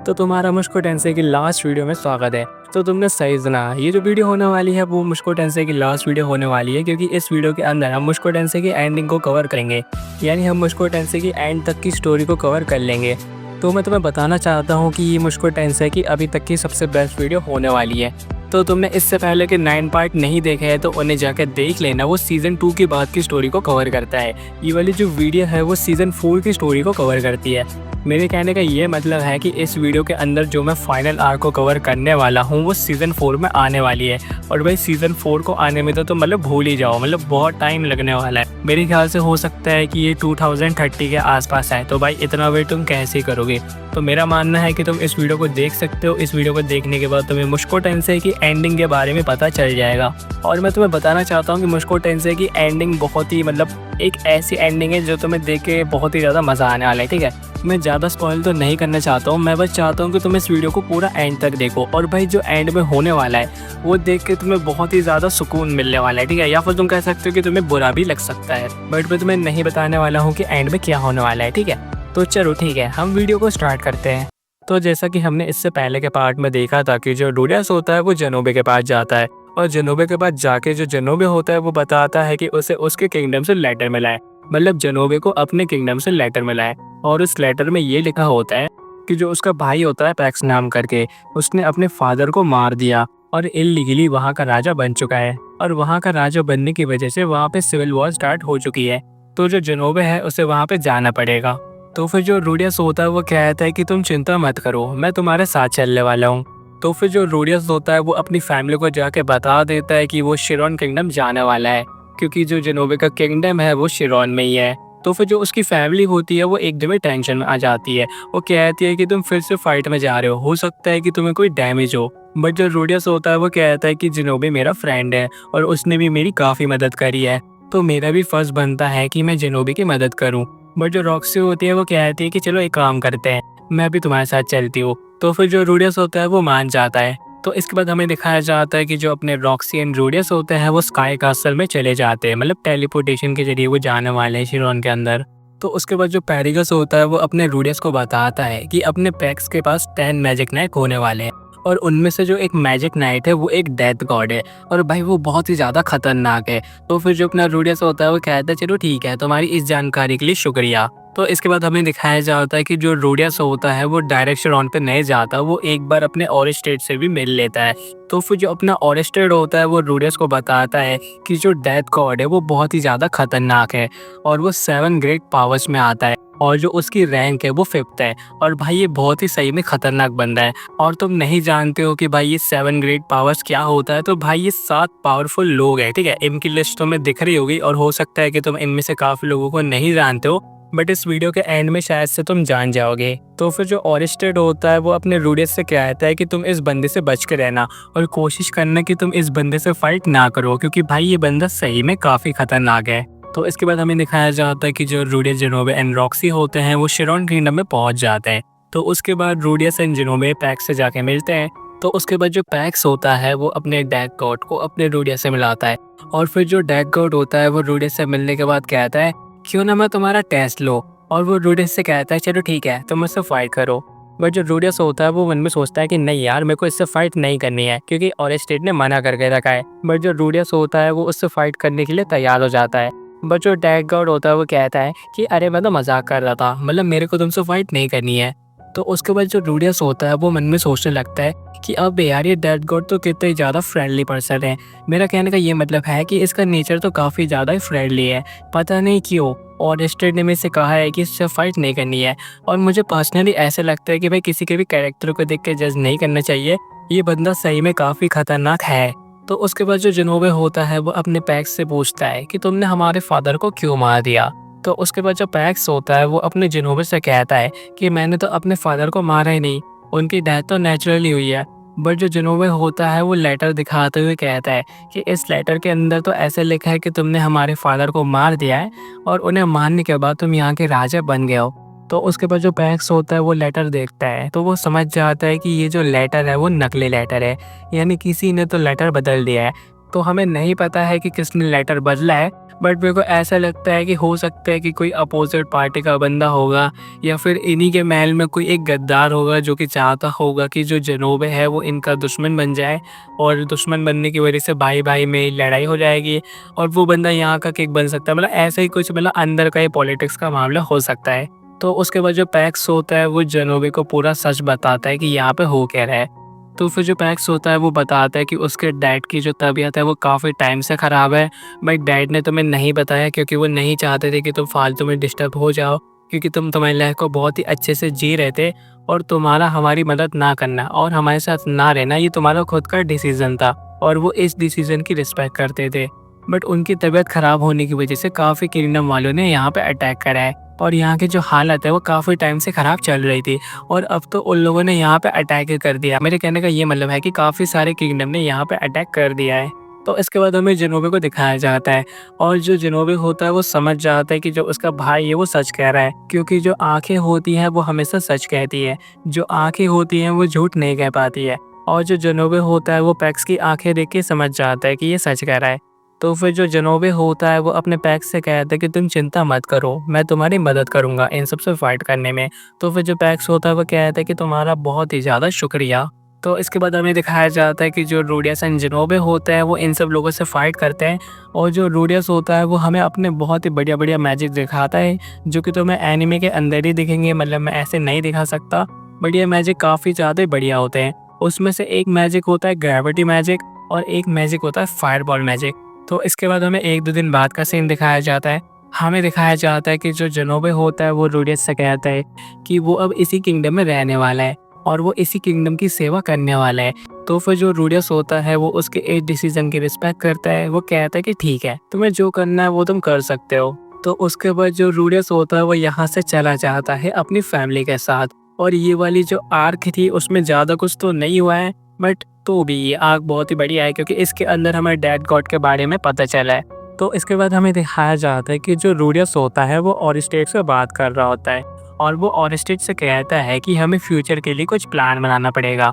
तो तुम्हारा मुझको टेंसे की लास्ट वीडियो में स्वागत है। तो तुमने सही सुना, ये जो वीडियो होने वाली है वो मुझको टेंसे की लास्ट वीडियो होने वाली है, क्योंकि इस वीडियो के अंदर हम मुझको टेंसे की एंडिंग को कवर करेंगे। यानी हम मुझको टेंसे की एंड तक की स्टोरी को कवर कर लेंगे। तो मैं तुम्हें बताना चाहता हूँ कि ये मुझको टेंसे की अभी तक की सबसे बेस्ट वीडियो होने वाली है। तो तुमने इससे पहले के 9 पार्ट नहीं देखे हैं तो उन्हें जाकर देख लेना, वो सीज़न 2 के बाद की स्टोरी को कवर करता है। ये वाली जो वीडियो है वो सीज़न 4 की स्टोरी को कवर करती है। मेरे कहने का ये मतलब है कि इस वीडियो के अंदर जो मैं फाइनल आर्क को कवर करने वाला हूँ वो सीज़न 4 में आने वाली है। और भाई सीज़न 4 को आने में तो मतलब भूल ही जाओ, मतलब बहुत टाइम लगने वाला है। मेरे ख्याल से हो सकता है कि ये 2030 के आसपास है। तो भाई इतना वेट तुम कैसे करोगे? तो मेरा मानना है कि तुम इस वीडियो को देख सकते हो। इस वीडियो को देखने के बाद तुम्हें मुझको टेंसे की एंडिंग के बारे में पता चल जाएगा। और मैं तुम्हें बताना चाहता हूँ कि मुझको टेंसे की एंडिंग बहुत ही मतलब एक ऐसी एंडिंग है जो तुम्हें देख के बहुत ही ज़्यादा मज़ा आने वाला है। ठीक है, मैं ज़्यादा स्पॉइल तो नहीं करना चाहता हूँ, मैं बस चाहता हूँ कि तुम इस वीडियो को पूरा एंड तक देखो। और भाई जो एंड में होने वाला है वो देख के तुम्हें बहुत ही ज़्यादा सुकून मिलने वाला है। ठीक है, या फिर तुम कह सकते हो कि तुम्हें बुरा भी लग सकता है, बट मैं तुम्हें नहीं बताने वाला हूँ कि एंड में क्या होने वाला है। ठीक है, तो चलो ठीक है, हम वीडियो को स्टार्ट करते हैं। तो जैसा कि हमने इससे पहले के पार्ट में देखा था कि जो रूडियस होता है वो जनोबे के पास जाता है, और जनोबे के पास जाके जो जनोबे होता है वो बताता है कि उसे उसके किंगडम से लेटर मिला है। मतलब जनोबे को अपने किंगडम से लेटर मिला है, और उस लेटर में ये लिखा होता है कि जो उसका भाई होता है पैक्स नाम करके, उसने अपने फादर को मार दिया और इल्लीगली वहाँ का राजा बन चुका है। और वहाँ का राजा बनने की वजह से वहाँ पे सिविल वॉर स्टार्ट हो चुकी है। तो जो जनोबे है उसे वहाँ पे जाना पड़ेगा। तो फिर जो रूडियस होता है वो कहता है कि तुम चिंता मत करो, मैं तुम्हारे साथ चलने वाला हूँ। तो फिर जो रूडियस होता है वो अपनी फैमिली को जाके बता देता है कि वो शिरोन किंगडम जाने वाला है, क्योंकि जो जनोबे का किंगडम है वो शिरोन में ही है। तो फिर जो उसकी फैमिली होती है वो एकदम ही टेंशन में आ जाती है। वो कहती है कि तुम फिर से फाइट में जा रहे हो सकता है कि तुम्हें कोई डैमेज हो। बट जो रूडियस होता है वो कहता है कि जिनोबे मेरा फ्रेंड है और उसने भी मेरी काफ़ी मदद करी है, तो मेरा भी फर्ज बनता है कि मैं जिनोबे की मदद करूं। बट जो रॉक्सी होती है वो कहती है कि चलो एक काम करते हैं, मैं भी तुम्हारे साथ चलती हूँ। तो फिर जो रूडियस होता है वो मान जाता है। तो इसके बाद हमें दिखाया जाता है कि जो अपने रॉक्सी एंड रूडियस होते हैं वो स्काई कासल में चले जाते हैं, मतलब टेलीपोर्टेशन के जरिए वो जाने वाले हैं शिरोन के अंदर। तो उसके बाद जो पेरिगस होता है वो अपने रूडियस को बताता है कि अपने पैक्स के पास 10 मैजिक नाइट होने वाले हैं, और उनमें से जो एक मैजिक नाइट है वो एक डेथ गॉड है, और भाई वो बहुत ही ज़्यादा खतरनाक है। तो फिर जो अपना रूडियस होता है वो कहता है चलो ठीक है, तुम्हारी इस जानकारी के लिए शुक्रिया। तो इसके बाद हमें दिखाया जाता है कि जो रूडियस होता है वो डायरेक्ट शिरोन पे नहीं जाता, वो एक बार अपने और स्टेट से भी मिल लेता है। तो फिर जो अपना और स्टेट होता है वो रूडियस को बताता है कि जो डेथ गॉड है वो बहुत ही ज़्यादा खतरनाक है, और वो 7 ग्रेट पावर्स में आता है, और जो उसकी रैंक है वो 5th है। और भाई ये बहुत ही सही में खतरनाक बंदा है। और तुम नहीं जानते हो कि भाई ये 7 ग्रेट पावर्स क्या होता है, तो भाई ये 7 पावरफुल लोग हैं। ठीक है, इनकी लिस्ट तुम्हें दिख रही होगी, और हो सकता है कि तुम इनमें से काफ़ी लोगों को नहीं जानते हो, बट इस वीडियो के एंड में शायद से तुम जान जाओगे। तो फिर जो ऑरेस्टेड होता है वो अपने रूडियस से कहता है कि तुम इस बंदे से बच के रहना, और कोशिश करना कि तुम इस बंदे से फाइट ना करो, क्योंकि भाई ये बंदा सही में काफ़ी खतरनाक है। तो इसके बाद हमें दिखाया जाता है कि जो रूडियस, जिनोबे एंड रॉक्सी होते हैं वो शिरोन किंगडम में पहुंच जाते हैं। तो उसके बाद रूडियस एंड जिनोबे पैक्स से जाके मिलते हैं। तो उसके बाद जो पैक्स होता है वो अपने डेथ गॉड को अपने रूडियस से मिलाता है, और फिर जो डेथ गॉड होता है वो रूडियस से मिलने के बाद कहता है क्यों ना मैं तुम्हारा टेस्ट लो। और वो रूडियस से कहता है चलो ठीक है, तुम मुझसे फाइट करो। बट जो रूडियस होता है वो मन में सोचता है कि नहीं यार, मेरे को इससे फाइट नहीं करनी है, क्योंकि ऑरेस्टेड ने मना करके रखा है। बट जो रूडियस होता है वो उससे फाइट करने के लिए तैयार हो जाता है। बट जो डेथ गॉड होता है वो कहता है कि अरे मैं तो मजाक कर रहा था, मतलब मेरे को तुमसे फाइट नहीं करनी है। तो उसके बाद जो रूडियस होता है वो मन में सोचने लगता है कि अब यार ये डेथ गॉड तो कितने ज़्यादा फ्रेंडली पर्सन है। मेरा कहने का ये मतलब है कि इसका नेचर तो काफ़ी ज़्यादा ही फ्रेंडली है, पता नहीं क्यों। और स्टेट ने मेरे से कहा है कि इससे फाइट नहीं करनी है, और मुझे पर्सनली ऐसे लगता है कि भाई किसी के भी कैरेक्टर को देख के जज नहीं करना चाहिए, ये बंदा सही में काफ़ी खतरनाक है। तो उसके बाद जो जिनोबे होता है वो अपने पैक्स से पूछता है कि तुमने हमारे फादर को क्यों मार दिया। तो उसके बाद जो पैक्स होता है वो अपने जिनोबे से कहता है कि मैंने तो अपने फादर को मारा ही नहीं, उनकी डेथ तो नेचुरली हुई है। बट जो जिनोबे होता है वो लेटर दिखाते हुए कहता है कि इस लेटर के अंदर तो ऐसे लिखा है कि तुमने हमारे फादर को मार दिया है, और उन्हें मारने के बाद तुम यहाँ के राजा बन गए हो। तो उसके बाद जो पैक्स होता है वो लेटर देखता है, तो वो समझ जाता है कि ये जो लेटर है वो नकली लेटर है, यानी किसी ने तो लेटर बदल दिया है। तो हमें नहीं पता है कि किसने लेटर बदला है, बट मेरे को ऐसा लगता है कि हो सकता है कि कोई अपोजिट पार्टी का बंदा होगा या फिर इन्हीं के महल में कोई एक गद्दार होगा जो कि चाहता होगा कि जो जनोबे है वो इनका दुश्मन बन जाए, और दुश्मन बनने की वजह से भाई भाई में लड़ाई हो जाएगी और वो बंदा यहाँ का किंग बन सकता है। मतलब ऐसा ही कुछ, मतलब अंदर का ही पॉलिटिक्स का मामला हो सकता है। तो उसके बाद जो पैक्स होता है वो जनोबे को पूरा सच बताता है कि यहाँ पे हो क्या रहा है। तो फिर जो पैक्स होता है वो बताता है कि उसके डैड की जो तबीयत है वो काफ़ी टाइम से ख़राब है, बट डैड ने तुम्हें नहीं बताया क्योंकि वो नहीं चाहते थे कि तुम फालतू में डिस्टर्ब हो जाओ, क्योंकि तुम तुम्हारी लाइफ को बहुत ही अच्छे से जी रहे थे, और तुम्हारा हमारी मदद ना करना और हमारे साथ ना रहना ये तुम्हारा खुद का डिसीज़न था, और वो इस डिसीज़न की रिस्पेक्ट करते थे। बट उनकी तबीयत ख़राब होने की वजह से काफ़ी किंगडम वालों ने यहाँ पे अटैक करा है, और यहाँ की जो हालत है वो काफ़ी टाइम से ख़राब चल रही थी, और अब तो उन लोगों ने यहाँ पे अटैक ही कर दिया। मेरे कहने का ये मतलब है कि काफ़ी सारे किंगडम ने यहाँ पे अटैक कर दिया है। तो इसके बाद हमें जिनोबे को दिखाया जाता है, और जो जिनोबे होता है वो समझ जाता है कि जो उसका भाई है वो सच कह रहा है, क्योंकि जो आँखें होती हैं वो हमेशा सच कहती है, जो आँखें होती हैं वो झूठ नहीं कह पाती है। और जो जिनोबे होता है वो पैक्स की आँखें देख के समझ जाता है कि ये सच कह रहा है। तो फिर जो जिनोबे होता है वो अपने पैक्स से कहता है कि तुम चिंता मत करो, मैं तुम्हारी मदद करूँगा इन सब से फाइट करने में। तो फिर जो पैक्स होता है वो कहता है कि तुम्हारा बहुत ही ज़्यादा शुक्रिया। तो इसके बाद हमें दिखाया जाता है कि जो रूडियस एंड जिनोबे होते हैं वो इन सब लोगों से फाइट करते हैं, और जो रूडियस होता है वो हमें अपने बहुत ही बढ़िया बढ़िया मैजिक दिखाता है, जो कि तुम्हें एनिमे के अंदर ही दिखेंगे, मतलब मैं ऐसे नहीं दिखा सकता, बट ये मैजिक काफ़ी ज़्यादा बढ़िया होते हैं। उसमें से एक मैजिक होता है ग्रेविटी मैजिक, और एक मैजिक होता है फायरबॉल मैजिक। तो इसके बाद हमें 1-2 दिन बाद का सीन दिखाया जाता है। हमें दिखाया जाता है कि जो जिनोबे होता है वो रूडियस से कहता है कि वो अब इसी किंगडम में रहने वाला है, और वो इसी किंगडम की सेवा करने वाला है। तो फिर जो रूडियस होता है वो उसके इस डिसीजन की रिस्पेक्ट करता है। वो कहता है कि ठीक है, तुम्हें जो करना है वो तुम कर सकते हो। तो उसके बाद जो रूडियस होता है वो यहाँ से चला जाता है अपनी फैमिली के साथ। और ये वाली जो आर्क थी उसमें ज़्यादा कुछ तो नहीं हुआ है, बट तो भी ये आर्क बहुत ही बढ़िया है, क्योंकि इसके अंदर हमें डेड गॉड के बारे में पता चला है। तो इसके बाद हमें दिखाया जाता है कि जो रूडियस होता है वो ऑरिस्टेट से बात कर रहा होता है, और वो ऑरिस्टेट से कहता है कि हमें फ्यूचर के लिए कुछ प्लान बनाना पड़ेगा।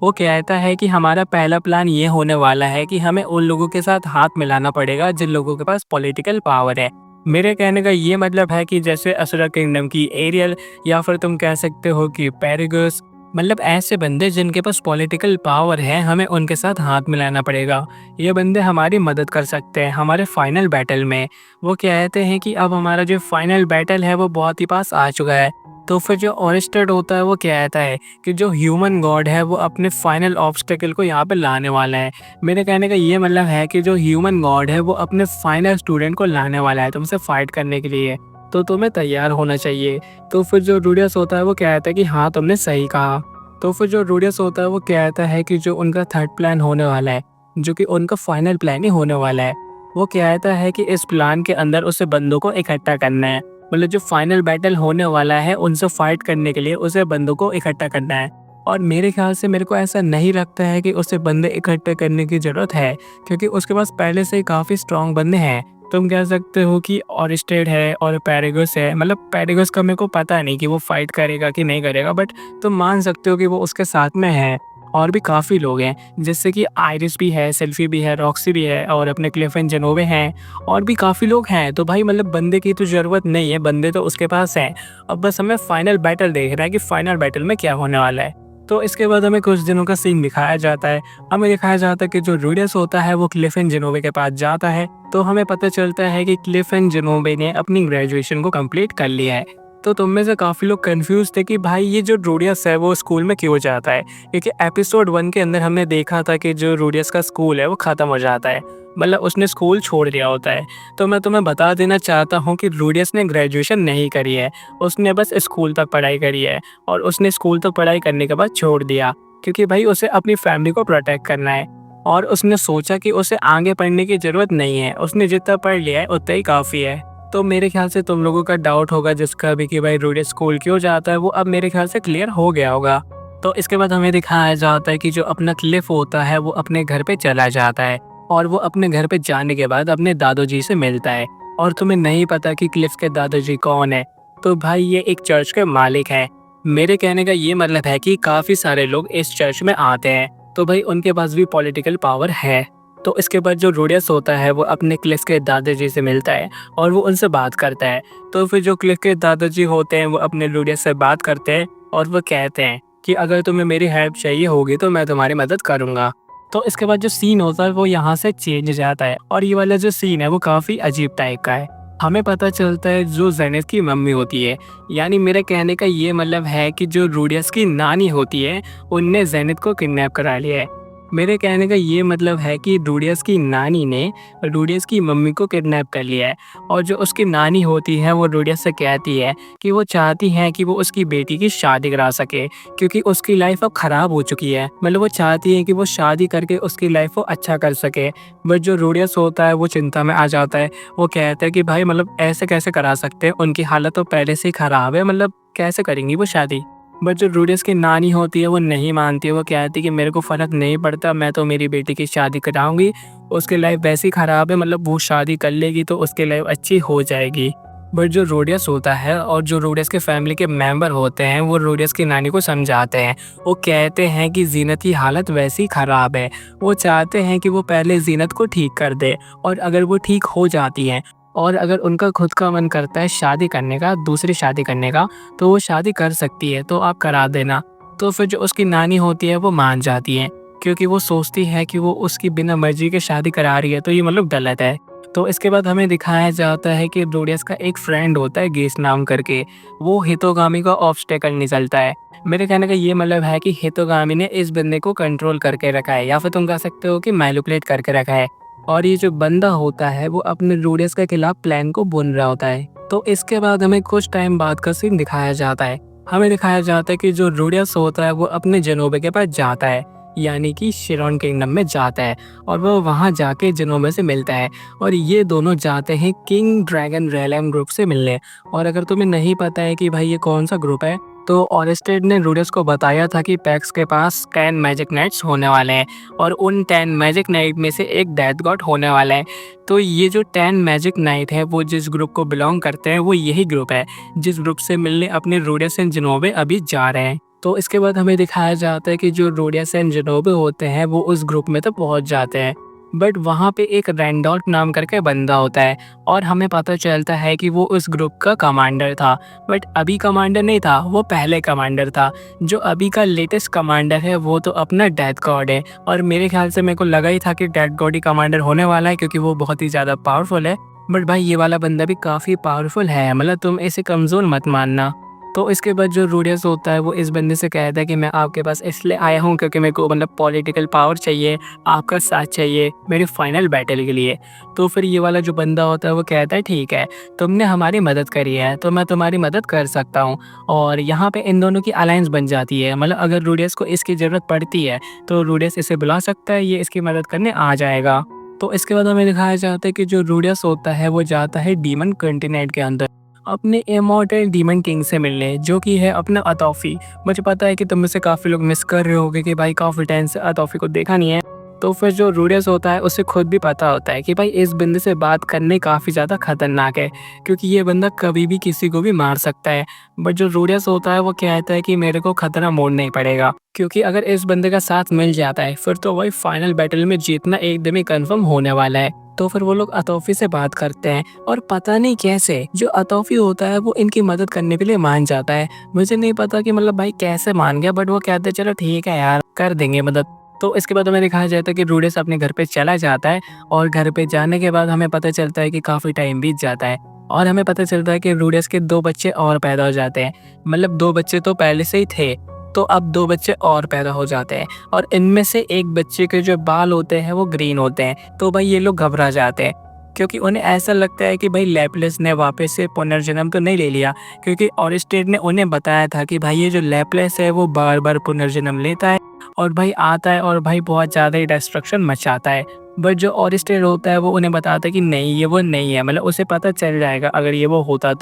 वो कहता है कि हमारा पहला प्लान ये होने वाला है कि हमें उन लोगों के साथ हाथ मिलाना पड़ेगा जिन लोगों के पास पॉलिटिकल पावर है। मेरे कहने का ये मतलब है कि जैसे असुरा किंगडम की एरियल, या फिर तुम कह सकते हो कि पैरागस, मतलब ऐसे बंदे जिनके पास पॉलिटिकल पावर है, हमें उनके साथ हाथ मिलाना पड़ेगा। ये बंदे हमारी मदद कर सकते हैं हमारे फाइनल बैटल में। वो कहते हैं कि अब हमारा जो फाइनल बैटल है वो बहुत ही पास आ चुका है। तो फिर जो ऑरिस्टेड होता है वो कहता है कि जो ह्यूमन गॉड है वो अपने फाइनल ऑब्स्टेकल को यहाँ पे लाने वाला है। मेरे कहने का ये मतलब है कि जो ह्यूमन गॉड है वो अपने फाइनल स्टूडेंट को लाने वाला है तुमसे फाइट करने के लिए, तो तुम्हें तैयार होना चाहिए। तो फिर जो रूडियस होता है वो कहता है कि हाँ तुमने सही कहा। तो फिर जो रूडियस होता है वो कहता है कि जो उनका थर्ड प्लान होने वाला है, जो कि उनका फाइनल प्लान ही होने वाला है, वो कहता है कि इस प्लान के अंदर उसे बंदों को इकट्ठा करना है। मतलब जो फाइनल बैटल होने वाला है उनसे फाइट करने के लिए उसे बंदों को इकट्ठा करना है। और मेरे ख्याल से, मेरे को ऐसा नहीं लगता है कि उसे बंदे इकट्ठे करने की ज़रूरत है, क्योंकि उसके पास पहले से ही काफ़ी स्ट्रॉन्ग बंदे हैं। तुम कह सकते हो कि ऑरिस्टेड है और पैरागस है, मतलब पैरागस का मेरे को पता नहीं कि वो फाइट करेगा कि नहीं करेगा, बट तुम मान सकते हो कि वो उसके साथ में है। और भी काफ़ी लोग हैं, जैसे कि आइरिस भी है, सेल्फी भी है, रॉक्सी भी है, और अपने क्लिफ एंड जेनोवे हैं, और भी काफ़ी लोग हैं। तो भाई मतलब बंदे की तो ज़रूरत नहीं है, बंदे तो उसके पास हैं। अब बस हमें फाइनल बैटल देखना है कि फाइनल बैटल में क्या होने वाला है। तो इसके बाद हमें कुछ दिनों का सीन दिखाया जाता है। हमें दिखाया जाता है कि जो रूडियस होता है वो क्लिफ एंड जेनोवे के पास जाता है। तो हमें पता चलता है कि क्लिफ एंड जेनोवे ने अपनी ग्रेजुएशन को कंप्लीट कर लिया है। तो तुम में से काफ़ी लोग कंफ्यूज थे कि भाई ये जो रूडियस है वो स्कूल में क्यों जाता है, क्योंकि एपिसोड 1 के अंदर हमने देखा था कि जो रूडियस का स्कूल है वो ख़त्म हो जाता है, मतलब उसने स्कूल छोड़ दिया होता है। तो मैं तुम्हें बता देना चाहता हूँ कि रूडियस ने ग्रेजुएशन नहीं करी है, उसने बस स्कूल तक पढ़ाई करी है, और उसने स्कूल तक पढ़ाई करने के बाद छोड़ दिया, क्योंकि भाई उसे अपनी फैमिली को प्रोटेक्ट करना है। और उसने सोचा कि उसे आगे पढ़ने की ज़रूरत नहीं है, उसने जितना पढ़ लिया है उतना ही काफ़ी है। तो मेरे ख्याल से तुम लोगों का डाउट होगा जिसका भी कि भाई रूडियस स्कूल क्यों जाता है, वो अब मेरे ख्याल से क्लियर हो गया होगा। तो इसके बाद हमें दिखाया जाता है कि जो अपना क्लिफ होता है वो अपने घर पे चला जाता है, और वो अपने घर पे जाने के बाद अपने दादाजी से मिलता है। और तुम्हें नहीं पता कि क्लिफ के दादाजी कौन है, तो भाई ये एक चर्च के मालिक हैं। मेरे कहने का ये मतलब है कि काफ़ी सारे लोग इस चर्च में आते हैं, तो भाई उनके पास भी पॉलिटिकल पावर है। तो इसके बाद जो रोडियस होता है वो अपने क्लिफ के दादाजी से मिलता है और वो उनसे बात करता है। तो फिर जो क्लिफ के दादाजी होते हैं वो अपने रोडियस से बात करते हैं और वो कहते हैं कि अगर तुम्हें मेरी हेल्प चाहिए होगी तो मैं तुम्हारी मदद करूँगा। तो इसके बाद जो सीन होता है वो यहाँ से चेंज हो जाता है और ये वाला जो सीन है वो काफ़ी अजीब टाइप का है। हमें पता चलता है जो जेनिथ की मम्मी होती है, यानी मेरे कहने का ये मतलब है कि जो रूडियस की नानी होती है उनने जेनिथ को किडनैप करा लिया है। मेरे कहने का ये मतलब है कि रूडियस की नानी ने रूडियस की मम्मी को किडनैप कर लिया है और जो उसकी नानी होती है वो रूडियस से कहती है कि वो चाहती है कि वो उसकी बेटी की शादी करा सके क्योंकि उसकी लाइफ अब ख़राब हो चुकी है। मतलब वो चाहती है कि वो शादी करके उसकी लाइफ को अच्छा कर सके। बट जो रूडियस होता है वो चिंता में आ जाता है। वो कहता है कि भाई मतलब ऐसे कैसे करा सकते हैं, उनकी हालत तो पहले से ही ख़राब है, मतलब कैसे करेंगी वो शादी। बट जो रूडियस की नानी होती है वो नहीं मानती है। वो कहती है कि मेरे को फ़र्क नहीं पड़ता, मैं तो मेरी बेटी की शादी कराऊंगी, उसकी लाइफ वैसी ही ख़राब है, मतलब वो शादी कर लेगी तो उसकी लाइफ अच्छी हो जाएगी। बट जो रूडियस होता है और जो रूडियस के फैमिली के मेंबर होते हैं वो रूडियस की नानी को समझाते हैं। वो कहते हैं कि जीनत की हालत वैसी ख़राब है, वो चाहते हैं कि वो पहले जीनत को ठीक कर दे और अगर वो ठीक हो जाती हैं और अगर उनका खुद का मन करता है शादी करने का, दूसरी शादी करने का, तो वो शादी कर सकती है, तो आप करा देना। तो फिर जो उसकी नानी होती है वो मान जाती है क्योंकि वो सोचती है कि वो उसकी बिना मर्जी के शादी करा रही है तो ये मतलब गलत है। तो इसके बाद हमें दिखाया जाता है कि रूडियस का एक फ्रेंड होता है गेस नाम करके, वो हितोगामी का ऑब्स्टेकल निकलता है। मेरे कहने का ये मतलब है कि हितोगामी ने इस बंदे को कंट्रोल करके रखा है या फिर तुम कह सकते हो कि मैनिपुलेट करके रखा है और ये जो बंदा होता है वो अपने रूडियस के खिलाफ प्लान को बुन रहा होता है। तो इसके बाद हमें कुछ टाइम बाद का सीन दिखाया जाता है। हमें दिखाया जाता है कि जो रूडियस होता है वो अपने जेनोबे के पास जाता है, यानी कि शिरॉन किंगडम में जाता है और वो वहाँ जाके जेनोबे से मिलता है और ये दोनों जाते हैं किंग ड्रैगन रेलम ग्रुप से मिलने। और अगर तुम्हें नहीं पता है कि भाई ये कौन सा ग्रुप है, तो ऑरेस्टेड ने रूडियस को बताया था कि पैक्स के पास 10 मैजिक नाइट्स होने वाले हैं और उन 10 मैजिक नाइट में से एक डेथ गॉड होने वाला है। तो ये जो 10 मैजिक नाइट है वो जिस ग्रुप को बिलोंग करते हैं वो यही ग्रुप है जिस ग्रुप से मिलने अपने रूडियस एंड जेनोबे अभी जा रहे हैं। तो इसके बाद हमें दिखाया जाता है कि जो रूडियस एंड जेनोबे होते हैं वो उस ग्रुप में तो पहुंच जाते हैं, बट वहाँ पे एक रैंडॉल्फ नाम करके बंदा होता है और हमें पता चलता है कि वो उस ग्रुप का कमांडर था। बट अभी कमांडर नहीं था, वो पहले कमांडर था। जो अभी का लेटेस्ट कमांडर है वो तो अपना डेथ गॉड है और मेरे ख्याल से मेरे को लगा ही था कि डेथ गॉड ही कमांडर होने वाला है क्योंकि वो बहुत ही ज़्यादा पावरफुल है। बट भाई ये वाला बंदा भी काफ़ी पावरफुल है, मतलब तुम इसे कमज़ोर मत मानना। तो इसके बाद जो रूडियस होता है वो इस बंदे से कहता है कि मैं आपके पास इसलिए आया हूँ क्योंकि मेरे को मतलब पॉलिटिकल पावर चाहिए, आपका साथ चाहिए मेरी फाइनल बैटल के लिए। तो फिर ये वाला जो बंदा होता है वो कहता है ठीक है, तुमने हमारी मदद करी है तो मैं तुम्हारी मदद कर सकता हूँ। और यहाँ पे इन दोनों की अलायंस बन जाती है, मतलब अगर रूडियस को इसकी ज़रूरत पड़ती है तो रूडियस इसे बुला सकता है, ये इसकी मदद करने आ जाएगा। तो इसके बाद हमें दिखाया जाता है कि जो रूडियस होता है वो जाता है डीमन कॉन्टिनेंट के अंदर अपने इमॉर्टल डीमन किंग से मिलने, जो कि है अपना अतोफी। मुझे पता है कि तुम में से काफ़ी लोग मिस कर रहे होगे कि भाई काफ़ी टाइम से अतोफी को देखा नहीं है। तो फिर जो रूडियस होता है उसे खुद भी पता होता है कि भाई इस बंदे से बात करने काफ़ी ज़्यादा खतरनाक है क्योंकि ये बंदा कभी भी किसी को भी मार सकता है। बट जो रूडियस होता है वो कहता है कि मेरे को खतरा मोड़ना ही पड़ेगा क्योंकि अगर इस बंदे का साथ मिल जाता है फिर तो वही फाइनल बैटल में जीतना एकदम ही कन्फर्म होने वाला है। तो फिर वो लोग अतोफी से बात करते हैं और पता नहीं कैसे जो अतोफी होता है वो इनकी मदद करने के लिए मान जाता है। मुझे नहीं पता कि मतलब भाई कैसे मान गया, बट वो कहते हैं चलो ठीक है यार कर देंगे मदद। तो इसके बाद हमें दिखाया जाता है कि रूडियस अपने घर पे चला जाता है और घर पे जाने के बाद हमें पता चलता है कि काफ़ी टाइम बीत जाता है और हमें पता चलता है कि रूडियस के 2 बच्चे और पैदा हो जाते हैं। मतलब 2 बच्चे तो पहले से ही थे, तो अब 2 बच्चे और पैदा हो जाते हैं और इनमें से एक बच्चे के जो बाल होते हैं वो ग्रीन होते हैं। तो भाई ये लोग घबरा जाते हैं क्योंकि उन्हें ऐसा लगता है कि भाई लैपलेस ने वापस से पुनर्जन्म तो नहीं ले लिया, क्योंकि ऑरिस्टेड ने उन्हें बताया था कि भाई ये जो लैपलेस है वो बार बार पुनर्जन्म लेता है और भाई आता है और भाई बहुत ज़्यादा ही डिस्ट्रक्शन मचाता है। बट जो ऑरिस्टेड होता है वो उन्हें बताता है कि नहीं ये वो नहीं है, मतलब उसे पता चल जाएगा अगर ये वो होता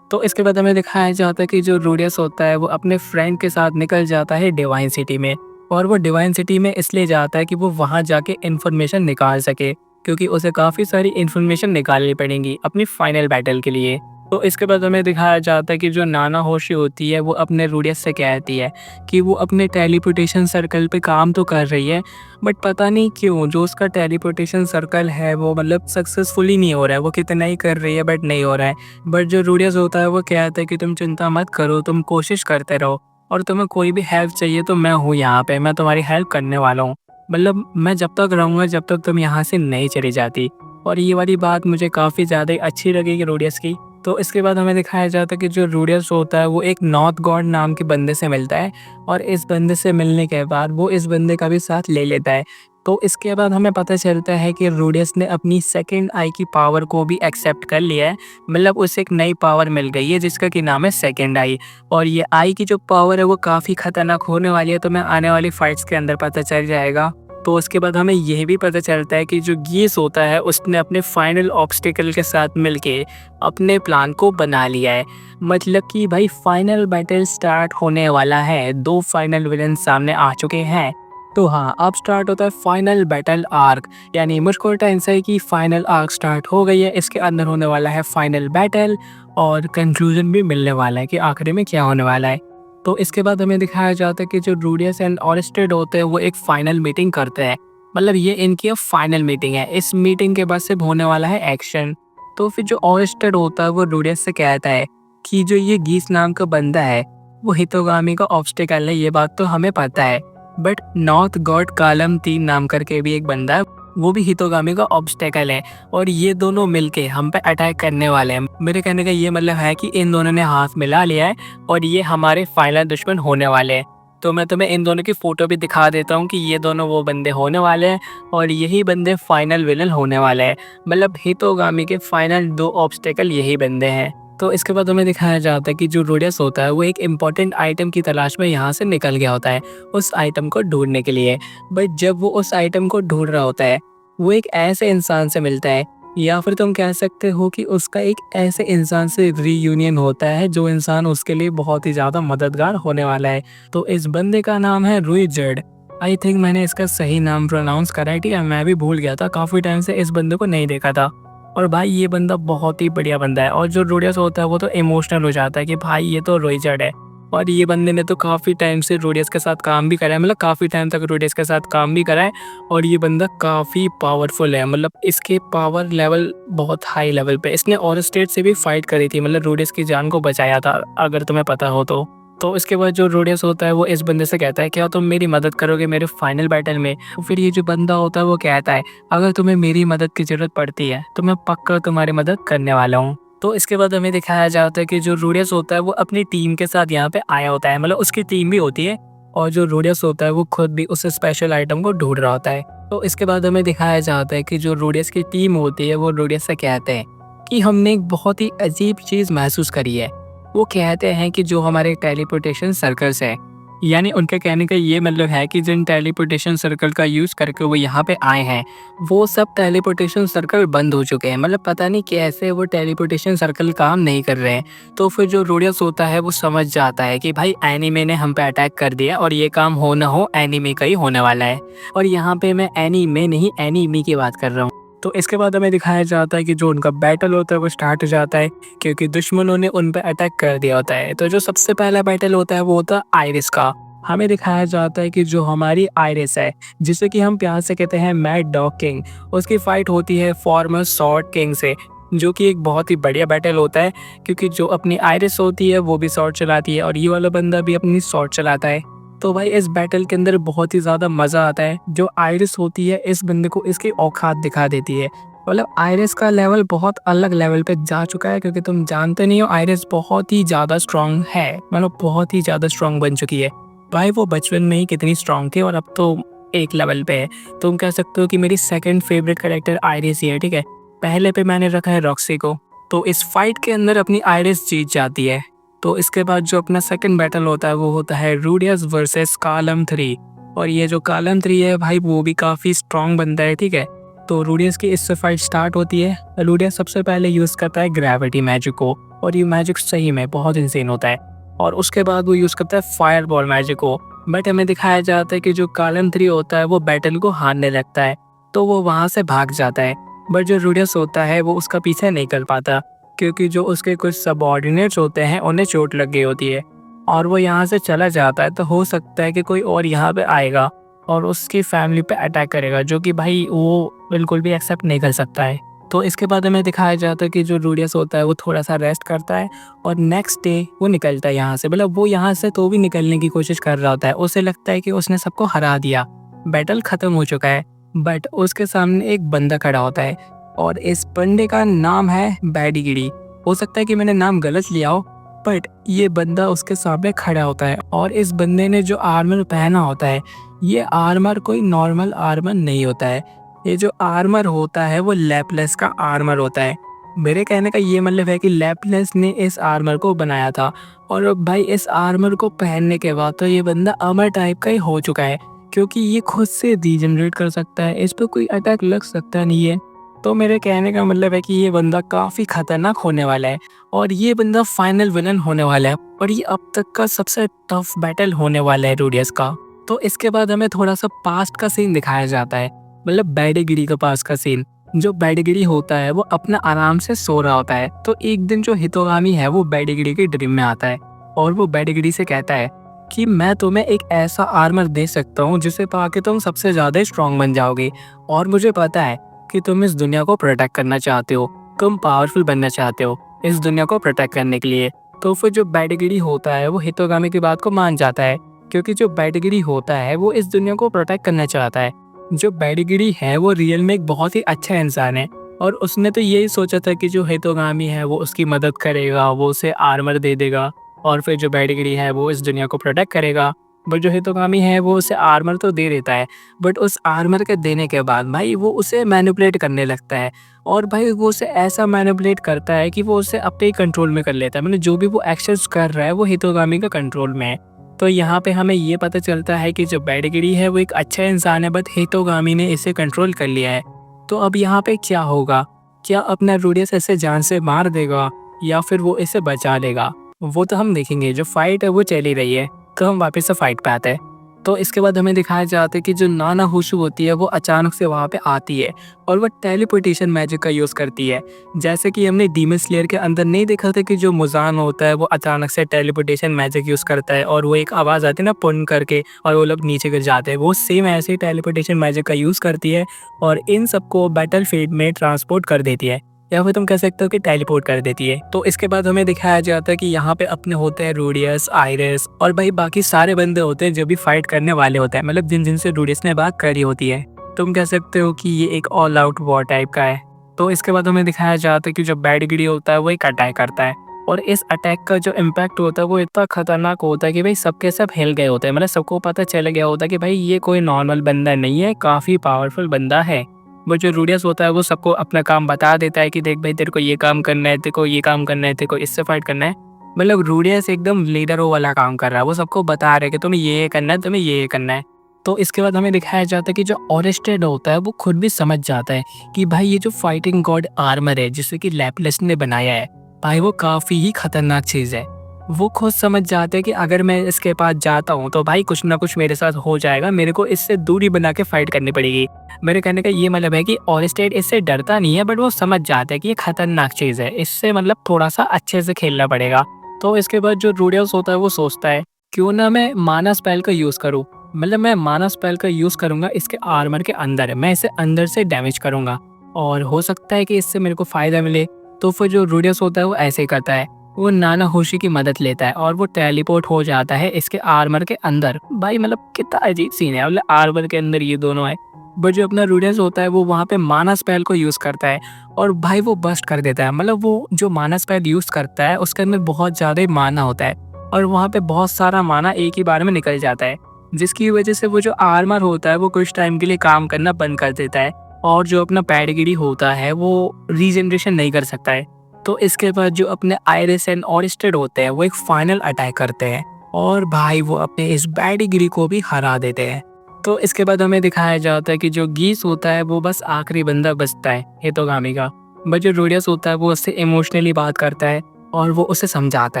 तो इसके बाद हमें दिखाया जाता है कि जो रूडियस होता है वो अपने फ्रेंड के साथ निकल जाता है डिवाइन सिटी में और वो डिवाइन सिटी में इसलिए जाता है कि वो वहाँ जाके इन्फॉर्मेशन निकाल सके क्योंकि उसे काफ़ी सारी इन्फॉर्मेशन निकालनी पड़ेगी अपनी फाइनल बैटल के लिए। तो इसके बाद हमें दिखाया जाता है कि जो नाना होशी होती है वो अपने रूडियस से कहती है कि वो अपने टेलीपोर्टेशन सर्कल पे काम तो कर रही है, बट पता नहीं क्यों जो उसका टेलीपोर्टेशन सर्कल है वो मतलब सक्सेसफुली नहीं हो रहा है। वो कितना ही कर रही है बट नहीं हो रहा है। बट जो रूडियस होता है वो कहता है कि तुम चिंता मत करो, तुम कोशिश करते रहो, और तुम्हें कोई भी हेल्प चाहिए तो मैं हूँ यहाँ पे, मैं तुम्हारी हेल्प करने वाला हूँ। मतलब मैं जब तक रहूँगा जब तक तुम यहाँ से नहीं चली जाती। और ये वाली बात मुझे काफ़ी ज़्यादा अच्छी लगी कि रूडियस की। तो इसके बाद हमें दिखाया जाता है कि जो रूडियस होता है वो एक नॉर्थ गॉड नाम के बंदे से मिलता है, और इस बंदे से मिलने के बाद वो इस बंदे का भी साथ ले लेता है। तो इसके बाद हमें पता चलता है कि रूडियस ने अपनी सेकंड आई की पावर को भी एक्सेप्ट कर लिया है। मतलब उसे एक नई पावर मिल गई है जिसका कि नाम है सेकंड आई। और ये आई की जो पावर है वो काफ़ी खतरनाक होने वाली है, तो मैं आने वाली फाइट्स के अंदर पता चल जाएगा। तो उसके बाद हमें यह भी पता चलता है कि जो गीस होता है उसने अपने फाइनल ऑब्स्टिकल के साथ मिलके अपने प्लान को बना लिया है। मतलब कि भाई फाइनल बैटल स्टार्ट होने वाला है, 2 फाइनल विलन सामने आ चुके हैं। तो हाँ, अब स्टार्ट होता है फाइनल बैटल आर्क, यानी मुझको टेंसाई की फाइनल आर्क स्टार्ट हो गई है। इसके अंदर होने वाला है फाइनल बैटल, और कंक्लूजन भी मिलने वाला है कि आखिरी में क्या होने वाला है। तो इसके बाद हमें दिखाया जाता है कि जो रूडियस एंड ऑरेस्टेड होते हैं वो एक फाइनल मीटिंग करते हैं। मतलब ये इनकी अब फाइनल मीटिंग है। इस मीटिंग के बाद सिर्फ होने वाला है एक्शन। तो फिर जो ऑरेस्टेड होता है वो रूडियस से कहता है कि जो ये गीस नाम का बंदा है वो हितोगामी का ऑब्स्टिकल है, ये बात तो हमें पता है। बट नॉर्थ गॉड कालम 3 नाम करके भी एक बंदा है, वो भी हितोगामी का ऑब्स्टेकल है, और ये दोनों मिलके हम पे अटैक करने वाले हैं। मेरे कहने का ये मतलब है कि इन दोनों ने हाथ मिला लिया है और ये हमारे फाइनल दुश्मन होने वाले हैं। तो मैं तुम्हें इन दोनों की फोटो भी दिखा देता हूँ कि ये दोनों वो बंदे होने वाले हैं, और यही बंदे फाइनल विलन होने वाले हैं। मतलब हितोगामी के फाइनल 2 ऑब्स्टेकल यही बंदे हैं। तो इसके बाद हमें दिखाया जाता है कि जो रूडियस होता है वो एक इम्पॉर्टेंट आइटम की तलाश में यहाँ से निकल गया होता है उस आइटम को ढूंढने के लिए। बट जब वो उस आइटम को ढूंढ रहा होता है वो एक ऐसे इंसान से मिलता है, या फिर तुम कह सकते हो कि उसका एक ऐसे इंसान से रीयूनियन होता है जो इंसान उसके लिए बहुत ही ज़्यादा मददगार होने वाला है। तो इस बंदे का नाम है रुई जेड। आई थिंक मैंने इसका सही नाम प्रोनाउंस करा है, ठीक है, मैं भी भूल गया था, काफ़ी टाइम से इस बंदे को नहीं देखा था। और भाई ये बंदा बहुत ही बढ़िया बंदा है, और जो रूडियस होता है वो तो इमोशनल हो जाता है कि भाई ये तो रुई जेड है। और ये बंदे ने तो काफ़ी टाइम से रूडियस के साथ काम भी करा है, मतलब काफ़ी टाइम तक रूडियस के साथ काम भी करा है। और ये बंदा काफ़ी पावरफुल है, मतलब इसके पावर लेवल बहुत हाई लेवल पे। इसने और स्टेट से भी फाइट करी थी, मतलब रूडियस की जान को बचाया था, अगर तुम्हें पता हो तो। तो इसके बाद जो रूडियस होता है वो इस बंदे से कहता है क्या तुम मेरी मदद करोगे मेरे फाइनल बैटल में। तो फिर ये जो बंदा होता है वो कहता है अगर तुम्हें मेरी मदद की ज़रूरत पड़ती है तो मैं पक्का तुम्हारी मदद करने वाला हूँ। तो इसके बाद हमें दिखाया जाता है कि जो रूडियस होता है वो अपनी टीम के साथ यहाँ पे आया होता है, मतलब उसकी टीम भी होती है, और जो रूडियस होता है वो खुद भी उस स्पेशल आइटम को ढूंढ रहा होता है। तो इसके बाद हमें दिखाया जाता है कि जो रूडियस की टीम होती है वो रूडियस से कहते हैं कि हमने एक बहुत ही अजीब चीज़ महसूस करी है। वो कहते हैं कि जो हमारे टेलीपोर्टेशन सर्कल्स है, यानी उनके कहने का ये मतलब है कि जिन टेलीपोर्टेशन सर्कल का यूज़ करके वो यहाँ पे आए हैं वो सब टेलीपोर्टेशन सर्कल बंद हो चुके हैं। मतलब पता नहीं कैसे वो टेलीपोर्टेशन सर्कल काम नहीं कर रहे हैं। तो फिर जो रूडियस होता है वो समझ जाता है कि भाई एनीमे ने हम पे अटैक कर दिया, और ये काम हो ना हो एनीमे का ही होने वाला है। और यहाँ पे मैं एनीमे नहीं एनीमी की बात कर रहा हूँ। तो इसके बाद हमें दिखाया जाता है कि जो उनका बैटल होता है वो स्टार्ट हो जाता है, क्योंकि दुश्मनों ने उन पर अटैक कर दिया होता है। तो जो सबसे पहला बैटल होता है वो होता है आयरिस का। हमें दिखाया जाता है कि जो हमारी आयरिस है, जिसे कि हम प्यार से कहते हैं मैड डॉग किंग, उसकी फाइट होती है फॉर्मर सॉर्ड किंग से, जो कि एक बहुत ही बढ़िया बैटल होता है, क्योंकि जो अपनी आयरिस होती है वो भी सॉर्ड चलाती है और ये वाला बंदा भी अपनी सॉर्ड चलाता है। तो भाई इस बैटल के अंदर बहुत ही ज़्यादा मज़ा आता है। जो आयरिस होती है इस बंदे को इसकी औकात दिखा देती है। मतलब आयरिस का लेवल बहुत अलग लेवल पे जा चुका है, क्योंकि तुम जानते नहीं हो आयरिस बहुत ही ज़्यादा स्ट्रांग है, मतलब बहुत ही ज़्यादा स्ट्रांग बन चुकी है। भाई वो बचपन में ही कितनी स्ट्रांग थी और अब तो एक लेवल पे है। तुम कह सकते हो कि मेरी सेकंड फेवरेट कैरेक्टर आयरिस ही है, ठीक है। पहले पे मैंने रखा है रॉक्सी को। तो इस फाइट के अंदर अपनी आयरिस जीत जाती है। तो इसके बाद जो अपना सेकंड बैटल होता है वो होता है रूडियस वर्सेस कालम 3। और ये जो कालम 3 है भाई वो भी काफ़ी स्ट्रांग बंदा है, ठीक है। तो रूडियस की इससे फाइट स्टार्ट होती है। रूडियस सबसे पहले यूज़ करता है ग्रेविटी मैजिक को, और ये मैजिक सही में बहुत इंसेन होता है। और उसके बाद वो यूज़ करता है फायर बॉल मैजिक को। बट हमें दिखाया जाता है कि जो कालम 3 होता है वो बैटल को हारने लगता है, तो वो वहाँ से भाग जाता है। बट जो रूडियस होता है वो उसका पीछे नहीं कर पाता। क्योंकि जो उसके कुछ सबऑर्डिनेट्स होते हैं उन्हें चोट लग गई होती है और वो यहाँ से चला जाता है। तो हो सकता है कि कोई और यहाँ पे आएगा और उसकी फैमिली पे अटैक करेगा, जो कि भाई वो बिल्कुल भी एक्सेप्ट नहीं कर सकता है। तो इसके बाद हमें दिखाया जाता है कि जो रूडियस होता है वो थोड़ा-सा रेस्ट करता है और नेक्स्ट डे वो निकलता है यहाँ से। मतलब वो यहाँ से तो भी निकलने की कोशिश कर रहा होता है। उसे लगता है कि उसने सबको हरा दिया, बैटल ख़त्म हो चुका है। बट उसके सामने एक बंदा खड़ा होता है और इस बंदे का नाम है बैडीगिरी। हो सकता है कि मैंने नाम गलत लिया हो, बट ये बंदा उसके सामने खड़ा होता है और इस बंदे ने जो आर्मर पहना होता है, ये आर्मर कोई नॉर्मल आर्मर नहीं होता है। ये जो आर्मर होता है वो लैपलेस का आर्मर होता है। मेरे कहने का ये मतलब है कि लैपलेस ने इस आर्मर को बनाया था और भाई इस आर्मर को पहनने के बाद तो ये बंदा अमर टाइप का ही हो चुका है, क्योंकि ये खुद से रीजनरेट कर सकता है, इस पर कोई अटैक लग सकता नहीं है। तो मेरे कहने का मतलब है कि ये बंदा काफ़ी खतरनाक होने वाला है और ये बंदा फाइनल विलन होने वाला है और ये अब तक का सबसे टफ बैटल होने वाला है रूडियस का। तो इसके बाद हमें थोड़ा सा पास्ट का सीन दिखाया जाता है, मतलब बैडेगिरी का पास्ट का सीन। जो बैडेगिरी होता है वो अपना आराम से सो रहा होता है। तो एक दिन जो हितोगामी है वो बैडेगिरी के ड्रीम में आता है और वो बैडेगिरी से कहता है कि मैं तुम्हें एक ऐसा आर्मर दे सकता हूँ जिसे पाके तुम सबसे ज़्यादा स्ट्रॉन्ग बन जाओगे और मुझे पता है कि तुम इस दुनिया को प्रोटेक्ट करना चाहते हो, तुम पावरफुल बनना चाहते हो इस दुनिया को प्रोटेक्ट करने के लिए। तो फिर जो बैडेगिरी होता है वो हितोगामी की बात को मान जाता है, क्योंकि जो बैडेगिरी होता है वो इस दुनिया को प्रोटेक्ट करना चाहता है। जो बैडेगिरी है वो रियल में एक बहुत ही अच्छा इंसान है और उसने तो यही सोचा था कि जो हितोगामी है वो उसकी मदद करेगा, वो उसे आर्मर दे देगा और फिर जो बैडेगिरी है वो इस दुनिया को प्रोटेक्ट करेगा। बट जो हितोगामी है वो उसे आर्मर तो दे देता है, बट उस आर्मर के देने के बाद भाई वो उसे मैनिपुलेट करने लगता है और भाई वो उसे ऐसा मैनिपुलेट करता है कि वो उसे अपने कंट्रोल में कर लेता है। मतलब जो भी वो एक्शंस कर रहा है वो हितोगामी का कंट्रोल में है। तो यहाँ पे हमें ये पता चलता है कि जो बैडेगिरी है वो एक अच्छा इंसान है, बट हितोगामी ने इसे कंट्रोल कर लिया है। तो अब यहाँ पे क्या होगा? क्या अपना रूडियस इसे जान से मार देगा या फिर वो इसे बचा लेगा? वो तो हम देखेंगे। जो फाइट है वो चल ही रही है, तो हम वापस से फाइट पे आते हैं। तो इसके बाद हमें दिखाया जाता है कि जो नाना होशु होती है वो अचानक से वहाँ पे आती है और वो टेलीपोर्टेशन मैजिक का यूज़ करती है। जैसे कि हमने डीमन स्लेयर के अंदर नहीं देखा था कि जो मुजान होता है वो अचानक से टेलीपोर्टेशन मैजिक यूज़ करता है और वो एक आवाज़ आती है ना पुन करके और वो लोग नीचे गिर जाते हैं। वो सेम ऐसे ही टेलीपोर्टेशन मैजिक का यूज़ करती है और इन सबको बैटलफील्ड में ट्रांसपोर्ट कर देती है, या फिर तुम कह सकते हो कि टेलीपोर्ट कर देती है। तो इसके बाद हमें दिखाया जाता है कि यहाँ पे अपने होते हैं रूडियस, आइरिस और भाई बाकी सारे बंदे होते हैं जो भी फाइट करने वाले होते हैं, मतलब जिनसे रूडियस ने बात करी होती है। तुम कह सकते हो कि ये एक ऑल आउट वॉर टाइप का है। तो इसके बाद हमें दिखाया जाता है कि जो बैडगिरी होता है वो एक अटैक करता है और इस अटैक का जो इम्पैक्ट होता है वो इतना खतरनाक होता है कि भाई सबके सब हिल गए होते हैं। मतलब सबको पता चल गया होता है कि भाई ये कोई नॉर्मल बंदा नहीं है, काफ़ी पावरफुल बंदा है। वो जो रूडियस होता है वो सबको अपना काम बता देता है कि देख भाई तेरे को ये काम करना है, तेरे को ये काम करना है, तेरे को इससे फाइट करना है। मतलब रूडियस एकदम लीडरों वाला काम कर रहा है, वो सबको बता रहे कि तुम्हें ये करना है, तुम्हें ये करना है। तो इसके बाद हमें दिखाया जाता है कि जो ओरेस्टेड होता है वो खुद भी समझ जाता है कि भाई ये जो फाइटिंग गॉड आर्मर है जिसे कि लैपलेस ने बनाया है, भाई वो काफ़ी ही खतरनाक चीज़ है। वो खुद समझ जाते हैं कि अगर मैं इसके पास जाता हूँ तो भाई कुछ ना कुछ मेरे साथ हो जाएगा, मेरे को इससे दूरी बना के फाइट करनी पड़ेगी। मेरे कहने का ये मतलब है कि ओरेस्टेड इससे डरता नहीं है, बट वो समझ जाता है कि ये खतरनाक चीज़ है, इससे मतलब थोड़ा सा अच्छे से खेलना पड़ेगा। तो इसके बाद जो रूडियस होता है वो सोचता है क्यों ना मैं माना स्पेल का यूज़ करूँ। मतलब मैं माना स्पेल का यूज़ करूँगा इसके आर्मर के अंदर, मैं इसे अंदर से डैमेज करूँगा और हो सकता है कि इससे मेरे को फ़ायदा मिले। तो फिर जो रूडियस होता है वो ऐसे ही करता है, वो नाना होशी की मदद लेता है और वो टेलीपोर्ट हो जाता है इसके आर्मर के अंदर। भाई मतलब कितना अजीब सीन है, मतलब आर्मर के अंदर ये दोनों है। बट जो अपना रूडियस होता है वो वहाँ पे माना स्पेल को यूज़ करता है और भाई वो बस्ट कर देता है। मतलब वो जो माना स्पेल यूज़ करता है उसके अंदर बहुत ज़्यादा ही माना होता है और वहाँ पे बहुत सारा माना एक ही बार में निकल जाता है, जिसकी वजह से वो जो आर्मर होता है वो कुछ टाइम के लिए काम करना बंद कर देता है और जो अपना पैडगिरी होता है वो रीजनरेशन नहीं कर सकता है। तो इसके बाद जो अपने आइरिस एंड ओरेस्टेड होते हैं वो एक फाइनल अटैक करते हैं और भाई वो अपने इस बैडगिरी को भी हरा देते हैं। तो इसके बाद हमें दिखाया जाता है कि जो गीस होता है वो बस आखिरी बंदा बचता है हितोगामी का। बट जो रूडियस होता है वो उससे इमोशनली बात करता है और वो उसे समझाता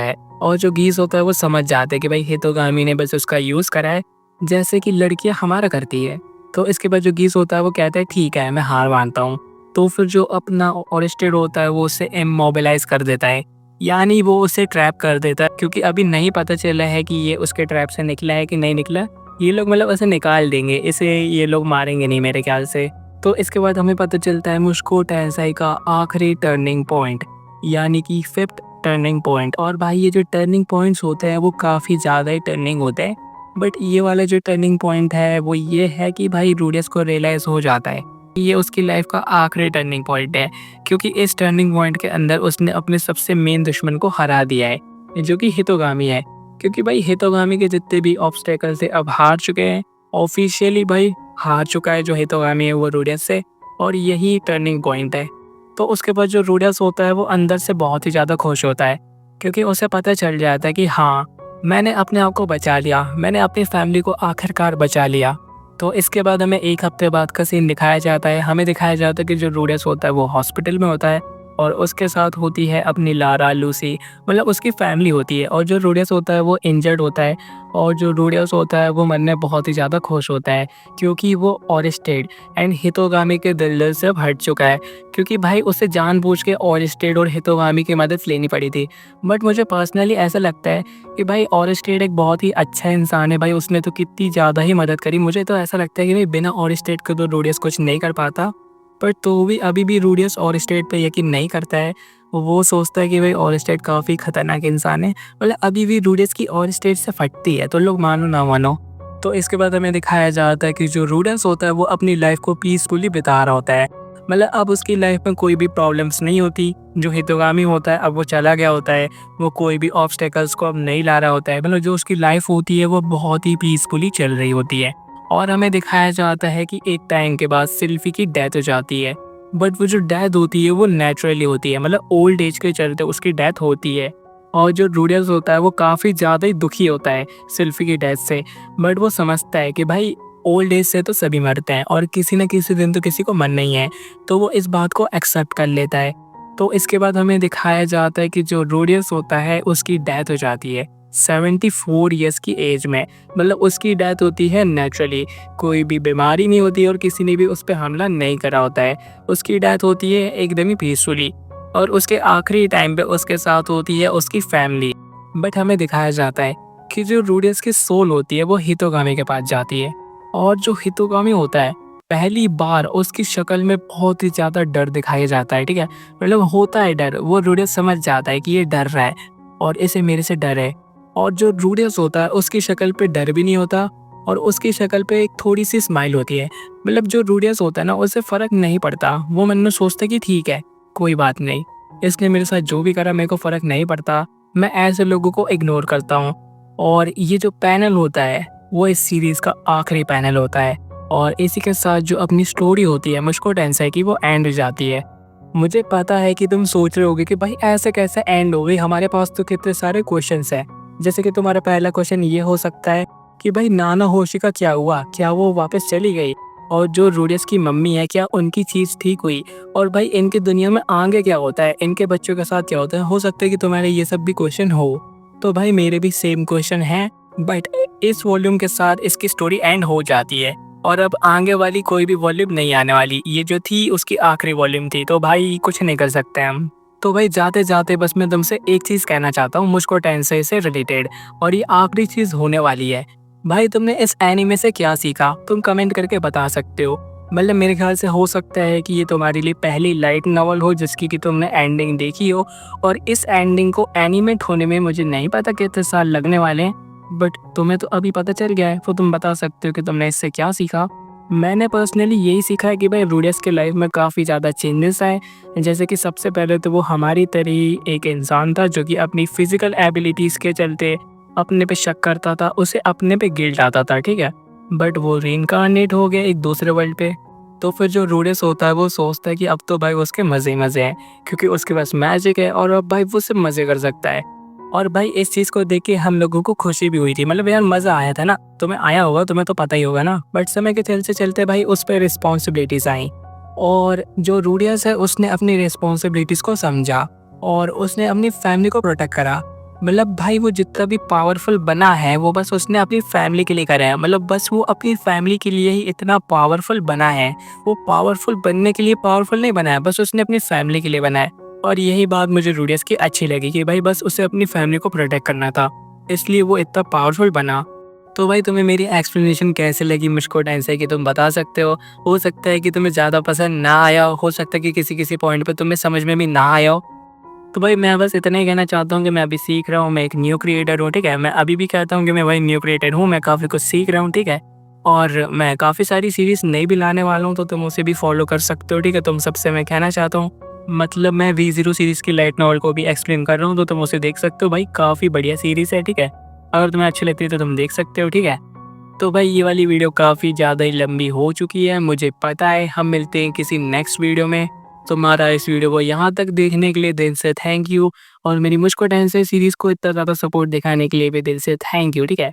है और जो गीस होता है वो समझ जाता है कि भाई हितोगामी ने बस उसका यूज़ करा है जैसे कि लड़कियां हमारा करती है। तो इसके बाद जो गीस होता है वो कहता है ठीक है मैं हार मानता हूँ। तो फिर जो अपना ओरिस्टेड होता है वो उसे इमोबिलाइज कर देता है, यानी वो उसे ट्रैप कर देता है, क्योंकि अभी नहीं पता चला है कि ये उसके ट्रैप से निकला है कि नहीं निकला। ये लोग मतलब उसे निकाल देंगे, इसे ये लोग मारेंगे नहीं मेरे ख्याल से। तो इसके बाद हमें पता चलता है मुझको टेंसाई का आखिरी टर्निंग पॉइंट, यानी कि 5th टर्निंग पॉइंट। और भाई ये जो टर्निंग पॉइंट्स होते हैं वो काफ़ी ज़्यादा ही टर्निंग होते हैं, बट ये वाला जो टर्निंग पॉइंट है वो ये है कि भाई रूडियस को रियलाइज़ हो जाता है कि ये उसकी लाइफ का आखिरी टर्निंग पॉइंट है, क्योंकि इस टर्निंग पॉइंट के अंदर उसने अपने सबसे मेन दुश्मन को हरा दिया है, जो कि हितोगामी है। क्योंकि भाई हितोगामी के जितने भी ऑब्स्टेकल थे अब हार चुके हैं, ऑफिशियली भाई हार चुका है जो हितोगामी है वो रूडियस से, और यही टर्निंग पॉइंट है। तो उसके बाद जो रूडियस होता है वो अंदर से बहुत ही ज़्यादा खुश होता है, क्योंकि उसे पता चल जाता है कि हाँ, मैंने अपने आप को बचा लिया, मैंने अपनी फैमिली को आखिरकार बचा लिया। तो इसके बाद हमें 1 हफ्ते बाद का सीन दिखाया जाता है। हमें दिखाया जाता है कि जो रूडियस होता है वो हॉस्पिटल में होता है, और उसके साथ होती है अपनी लारा, लूसी, मतलब उसकी फैमिली होती है। और जो रूडियस होता है वो इंजर्ड होता है, और जो रूडियस होता है वो मन में बहुत ही ज़्यादा खुश होता है, क्योंकि वो ओरिस्टेड एंड हितोगामी के दिल से हट चुका है। क्योंकि भाई उसे जानबूझ के ओरिस्टेड और हितोगामी की मदद लेनी पड़ी थी। बट मुझे पर्सनली ऐसा लगता है कि भाई ओरिस्टेड एक बहुत ही अच्छा इंसान है। भाई उसने तो कितनी ज़्यादा ही मदद करी। मुझे तो ऐसा लगता है कि भाई बिना ओरिस्टेड के तो रूडियस कुछ नहीं कर पाता। पर तो भी अभी भी रूडियस ओरिस्टेड पे यकीन नहीं करता है। वो सोचता है कि भाई ओरिस्टेड काफ़ी खतरनाक इंसान है। मतलब अभी भी रूडियस की ओरिस्टेड से फटती है, तो लोग मानो ना मानो। तो इसके बाद हमें दिखाया जाता है कि जो रूडियस होता है वो अपनी लाइफ को पीसफुली बिता रहा होता है। मतलब अब उसकी लाइफ में कोई भी प्रॉब्लम्स नहीं होती। जो हितोगामी होता है अब वो चला गया होता है, वो कोई भी ऑब्स्टेकल्स को अब नहीं ला रहा होता है। मतलब जो उसकी लाइफ होती है वो बहुत ही पीसफुली चल रही होती है। और हमें दिखाया जाता है कि एक टाइम के बाद सिल्फी की डेथ हो जाती है, बट वो जो डेथ होती है वो नेचुरली होती है, मतलब ओल्ड एज के चलते उसकी डेथ होती है। और जो रूडियस होता है वो काफ़ी ज़्यादा ही दुखी होता है सिल्फी की डेथ से, बट वो समझता है कि भाई ओल्ड एज से तो सभी मरते हैं और किसी न किसी दिन तो किसी को मरना ही है, तो वो इस बात को एक्सेप्ट कर लेता है। तो इसके बाद हमें दिखाया जाता है कि जो रूडियस होता है उसकी डेथ हो जाती है 74 ईयर्स की एज में। मतलब उसकी डेथ होती है नेचुरली, कोई भी बीमारी नहीं होती और किसी ने भी उस पर हमला नहीं करा होता है। उसकी डेथ होती है एकदम ही पीसफुली, और उसके आखिरी टाइम पे उसके साथ होती है उसकी फैमिली। बट हमें दिखाया जाता है कि जो रूडियस की सोल होती है वो हितोगामी के पास जाती है, और जो हितोगामी होता है पहली बार उसकी शक्ल में बहुत ही ज़्यादा डर दिखाया जाता है। ठीक है, मतलब होता है डर, वो रूडियस समझ जाता है कि ये डर रहा है और इसे मेरे से डर है। और जो रूडियस होता है उसकी शक्ल पे डर भी नहीं होता, और उसकी शक्ल पे एक थोड़ी सी स्माइल होती है। मतलब जो रूडियस होता है ना उसे फ़र्क नहीं पड़ता, वो मन में सोचता है कि ठीक है कोई बात नहीं, इसने मेरे साथ जो भी करा मेरे को फ़र्क नहीं पड़ता, मैं ऐसे लोगों को इग्नोर करता हूँ। और ये जो पैनल होता है वो इस सीरीज़ का आखिरी पैनल होता है, और इसी के साथ जो अपनी स्टोरी होती है मुझको टेंसाई की वो एंड हो जाती है। मुझे पता है कि तुम सोच रहे होगे कि भाई ऐसे कैसे एंड हो गई, हमारे पास तो कितने सारे क्वेश्चंस हैं। जैसे कि तुम्हारा पहला क्वेश्चन ये हो सकता है कि भाई नाना होशी का क्या हुआ, क्या वो वापस चली गई? और जो रूडियस की मम्मी है क्या उनकी चीज़ ठीक हुई? और भाई इनकी दुनिया में आगे क्या होता है, इनके बच्चों के साथ क्या होता है? हो सकता है कि तुम्हारे ये सब भी क्वेश्चन हो। तो भाई मेरे भी सेम क्वेश्चन हैं, बट इस वॉल्यूम के साथ इसकी स्टोरी एंड हो जाती है, और अब आगे वाली कोई भी वॉल्यूम नहीं आने वाली। ये जो थी उसकी आखिरी वॉल्यूम थी, तो भाई कुछ नहीं कर सकते हम। तो भाई जाते जाते बस मैं तुमसे एक चीज़ कहना चाहता हूँ मुझको टेंसाई से रिलेटेड, और ये आखिरी चीज़ होने वाली है। भाई तुमने इस एनीमे से क्या सीखा, तुम कमेंट करके बता सकते हो। मतलब मेरे ख्याल से हो सकता है कि ये तुम्हारे लिए पहली लाइट नॉवल हो जिसकी कि तुमने एंडिंग देखी हो, और इस एंडिंग को एनिमेट होने में मुझे नहीं पता कितने साल लगने वाले हैं, बट तुम्हें तो अभी पता चल गया है, तो तुम बता सकते हो कि तुमने इससे क्या सीखा। मैंने पर्सनली यही सीखा है कि भाई रूडियस के लाइफ में काफ़ी ज़्यादा चेंजेस आए। जैसे कि सबसे पहले तो वो हमारी तरह ही एक इंसान था जो कि अपनी फिजिकल एबिलिटीज़ के चलते अपने पे शक करता था, उसे अपने पे गिल्ट आता था, ठीक है। बट वो रीइंकार्नेट हो गया एक दूसरे वर्ल्ड पे। तो फिर जो रूडियस होता है वो सोचता है कि अब तो भाई उसके मज़े ही मज़े हैं, क्योंकि उसके पास मैजिक है और अब भाई वो सिर्फ मज़े कर सकता है। और भाई इस चीज़ को देख के हम लोगों को खुशी भी हुई थी, मतलब यार मज़ा आया था ना, तुम्हें आया होगा, तुम्हें तो पता ही होगा ना। बट समय के चलते चलते भाई उस पर रिस्पॉन्सिबिलिटीज़ आई, और जो रूडियस है उसने अपनी रिस्पॉन्सिबिलिटीज़ को समझा और उसने अपनी फैमिली को प्रोटेक्ट करा। मतलब भाई वो जितना भी पावरफुल बना है वो बस उसने अपनी फैमिली के लिए करा है। मतलब बस वो अपनी फैमिली के लिए ही इतना पावरफुल बना है। वो पावरफुल बनने के लिए पावरफुल नहीं बना है, बस उसने अपनी फैमिली के लिए बना है। और यही बात मुझे रूडियस की अच्छी लगी कि भाई बस उसे अपनी फैमिली को प्रोटेक्ट करना था, इसलिए वो इतना पावरफुल बना। तो भाई तुम्हें मेरी एक्सप्लेनेशन कैसे लगी मुझको टेंसेई की तुम बता सकते हो सकता है कि तुम्हें ज़्यादा पसंद ना आया हो सकता है कि किसी पॉइंट पे तुम्हें समझ में भी ना आया हो। तो भाई मैं बस इतना ही कहना चाहता हूँ कि मैं अभी सीख रहा हूँ, मैं एक न्यू क्रिएटर हूँ, ठीक है? मैं अभी भी कहता हूँ कि मैं वही न्यू क्रिएटर हूँ, मैं काफ़ी कुछ सीख रहा हूँ, ठीक है? और मैं काफ़ी सारी सीरीज़ नई भी लाने वाला हूँ, तो तुम उसे भी फ़ॉलो कर सकते हो, ठीक है? तुम सबसे मैं कहना चाहता हूँ, मतलब मैं वी ज़ीरो सीरीज़ की लाइट नॉवल को भी एक्सप्लेन कर रहा हूँ, तो तुम उसे देख सकते हो भाई, काफ़ी बढ़िया सीरीज़ है, ठीक है? अगर तुम्हें अच्छी लगती है तो तुम देख सकते हो, ठीक है? तो भाई ये वाली वीडियो काफ़ी ज़्यादा ही लंबी हो चुकी है, मुझे पता है। हम मिलते हैं किसी नेक्स्ट वीडियो में। तुम्हारा इस वीडियो को यहाँ तक देखने के लिए दिल से थैंक यू, और मेरी मुझको टेंसेई सीरीज़ को इतना ज़्यादा सपोर्ट दिखाने के लिए भी दिल से थैंक यू, ठीक है?